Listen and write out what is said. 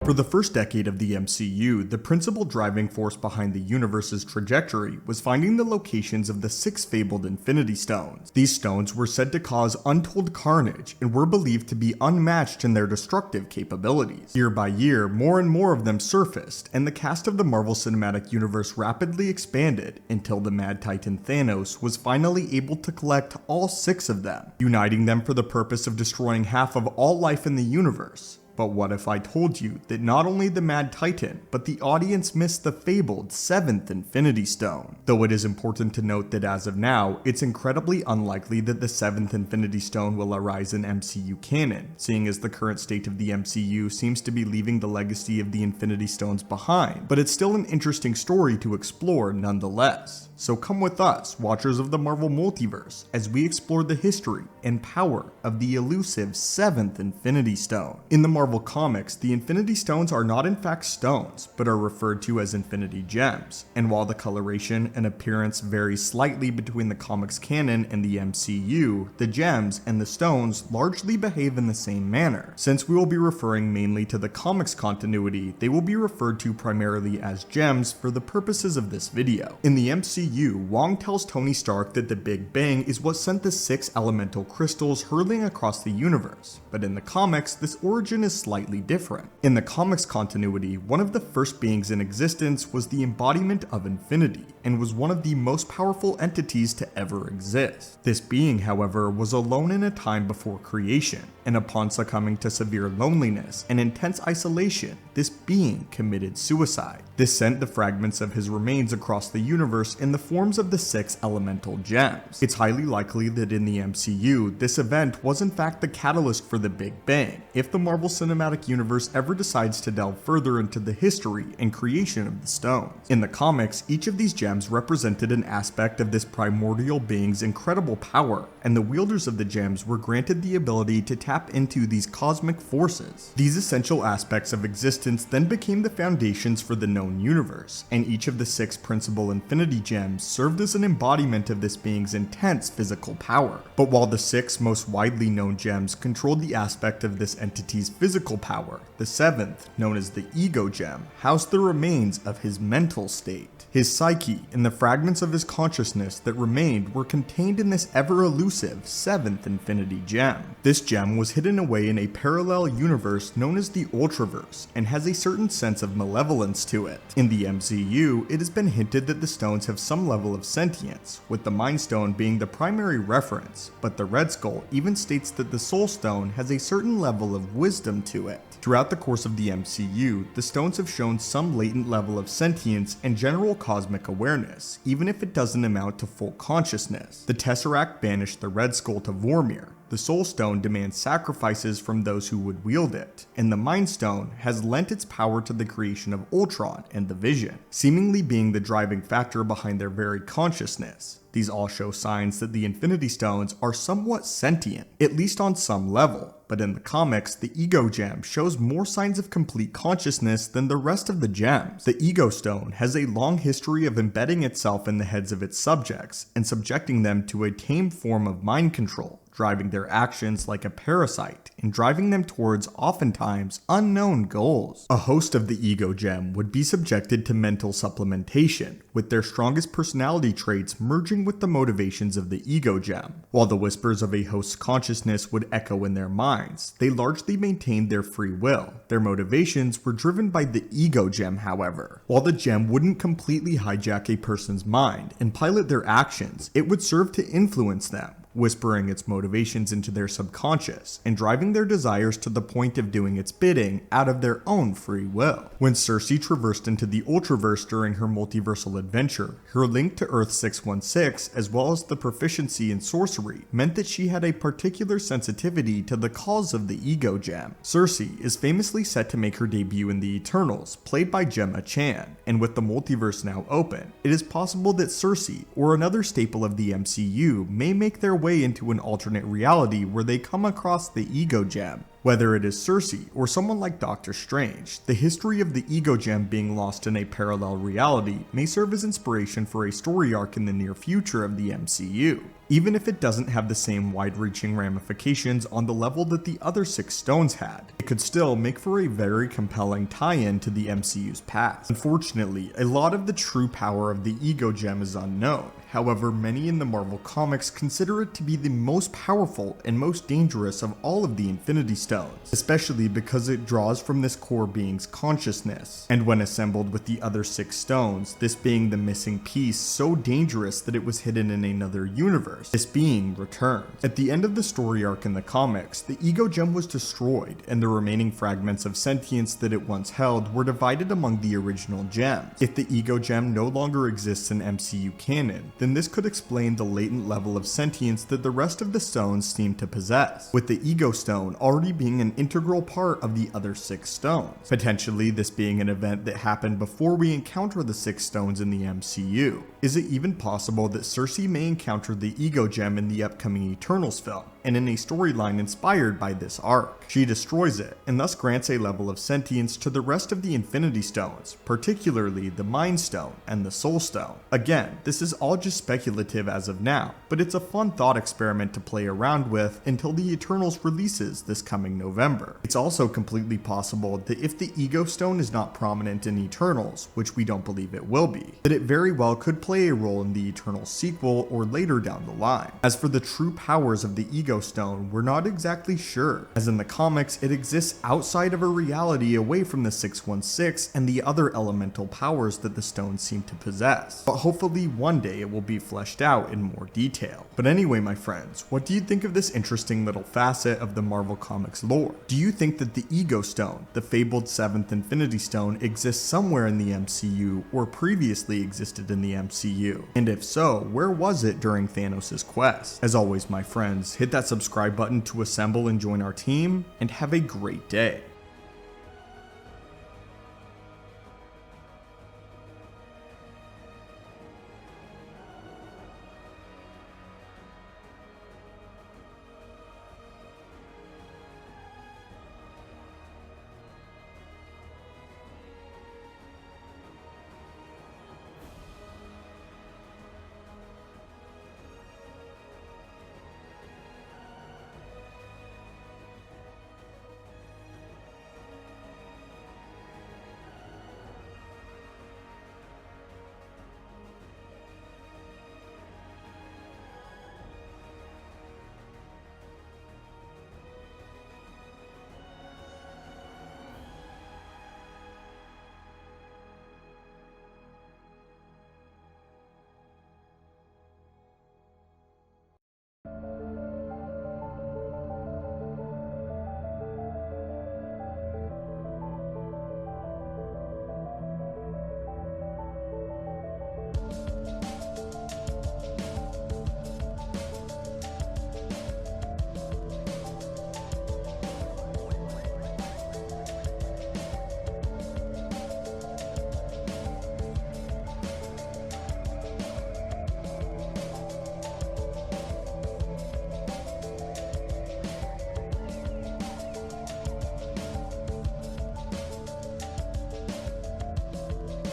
For the first decade of the MCU, the principal driving force behind the universe's trajectory was finding the locations of the 6 fabled Infinity Stones. These stones were said to cause untold carnage and were believed to be unmatched in their destructive capabilities. Year by year, more and more of them surfaced, and the cast of the Marvel Cinematic Universe rapidly expanded until the Mad Titan Thanos was finally able to collect all 6 of them, uniting them for the purpose of destroying half of all life in the universe. But what if I told you that not only the Mad Titan, but the audience missed the fabled 7th Infinity Stone? Though it is important to note that as of now, it's incredibly unlikely that the 7th Infinity Stone will arise in MCU canon, seeing as the current state of the MCU seems to be leaving the legacy of the Infinity Stones behind, but it's still an interesting story to explore nonetheless. So come with us, watchers of the Marvel Multiverse, as we explore the history and power of the elusive 7th Infinity Stone. In the Marvel Comics, the Infinity Stones are not in fact stones, but are referred to as Infinity Gems, and while the coloration and appearance vary slightly between the comics canon and the MCU, the gems and the stones largely behave in the same manner. Since we will be referring mainly to the comics continuity, they will be referred to primarily as gems for the purposes of this video. In the MCU, Wong tells Tony Stark that the Big Bang is what sent the 6 elemental crystals hurtling across the universe, but in the comics, this origin is slightly different. In the comics continuity, one of the first beings in existence was the embodiment of infinity, and was one of the most powerful entities to ever exist. This being, however, was alone in a time before creation, and upon succumbing to severe loneliness and intense isolation, this being committed suicide. This sent the fragments of his remains across the universe in the forms of the 6 elemental gems. It's highly likely that in the MCU, this event was in fact the catalyst for the Big Bang, if the Marvel Cinematic Universe ever decides to delve further into the history and creation of the stones. In the comics, each of these gems represented an aspect of this primordial being's incredible power, and the wielders of the gems were granted the ability to tap into these cosmic forces. These essential aspects of existence then became the foundations for the known universe, and each of the 6 principal Infinity Gems served as an embodiment of this being's intense physical power. But while the 6 most widely known gems controlled the aspect of this entity's physical power, the 7th, known as the Ego Gem, housed the remains of his mental state. His psyche and the fragments of his consciousness that remained were contained in this ever-elusive 7th Infinity Gem. This gem was hidden away in a parallel universe known as the Ultraverse, and has a certain sense of malevolence to it. In the MCU, it has been hinted that the stones have some level of sentience, with the Mind Stone being the primary reference, but the Red Skull even states that the Soul Stone has a certain level of wisdom to it. Throughout the course of the MCU, the stones have shown some latent level of sentience and general cosmic awareness, even if it doesn't amount to full consciousness. The Tesseract banished the Red Skull to Vormir. The Soul Stone demands sacrifices from those who would wield it, and the Mind Stone has lent its power to the creation of Ultron and the Vision, seemingly being the driving factor behind their very consciousness. These all show signs that the Infinity Stones are somewhat sentient, at least on some level, but in the comics, the Ego Gem shows more signs of complete consciousness than the rest of the gems. The Ego Stone has a long history of embedding itself in the heads of its subjects and subjecting them to a tame form of mind control, driving their actions like a parasite and driving them towards oftentimes unknown goals. A host of the Ego Gem would be subjected to mental supplementation, with their strongest personality traits merging with the motivations of the Ego Gem. While the whispers of a host's consciousness would echo in their minds, they largely maintained their free will. Their motivations were driven by the Ego Gem, however. While the gem wouldn't completely hijack a person's mind and pilot their actions, it would serve to influence them, whispering its motivations into their subconscious and driving their desires to the point of doing its bidding out of their own free will. When Cersei traversed into the Ultraverse during her multiversal adventure, her link to Earth 616 as well as the proficiency in sorcery meant that she had a particular sensitivity to the calls of the Ego Gem. Cersei is famously set to make her debut in the Eternals, played by Gemma Chan, and with the multiverse now open, it is possible that Cersei or another staple of the MCU may make their way into an alternate reality where they come across the Ego Gem. Whether it is Cersei or someone like Doctor Strange, the history of the Ego Gem being lost in a parallel reality may serve as inspiration for a story arc in the near future of the MCU. Even if it doesn't have the same wide-reaching ramifications on the level that the other 6 stones had, it could still make for a very compelling tie-in to the MCU's past. Unfortunately, a lot of the true power of the Ego Gem is unknown. However, many in the Marvel Comics consider it to be the most powerful and most dangerous of all of the Infinity Stones, especially because it draws from this core being's consciousness, and when assembled with the other 6 stones, this being the missing piece so dangerous that it was hidden in another universe, this being returns. At the end of the story arc in the comics, the Ego Gem was destroyed, and the remaining fragments of sentience that it once held were divided among the original gems. If the Ego Gem no longer exists in MCU canon, then this could explain the latent level of sentience that the rest of the stones seem to possess, with the Ego Stone already being an integral part of the other 6 stones, potentially this being an event that happened before we encounter the 6 stones in the MCU. Is it even possible that Cersei may encounter the Ego Gem in the upcoming Eternals film, and in a storyline inspired by this arc? She destroys it, and thus grants a level of sentience to the rest of the Infinity Stones, particularly the Mind Stone and the Soul Stone. Again, this is all just speculative as of now, but it's a fun thought experiment to play around with until the Eternals releases this coming November. It's also completely possible that if the Ego Stone is not prominent in Eternals, which we don't believe it will be, that it very well could play a role in the Eternals sequel or later down the line. As for the true powers of the Ego Stone, we're not exactly sure, as in the comics it exists outside of a reality away from the 616 and the other elemental powers that the stones seem to possess, but hopefully one day it will be fleshed out in more detail. But anyway, my friends, what do you think of this interesting little facet of the Marvel Comics lore? Do you think that the Ego Stone, the fabled 7th Infinity Stone, exists somewhere in the MCU or previously existed in the MCU? And if so, where was it during Thanos' quest? As always, my friends, hit that subscribe button to assemble and join our team, and have a great day.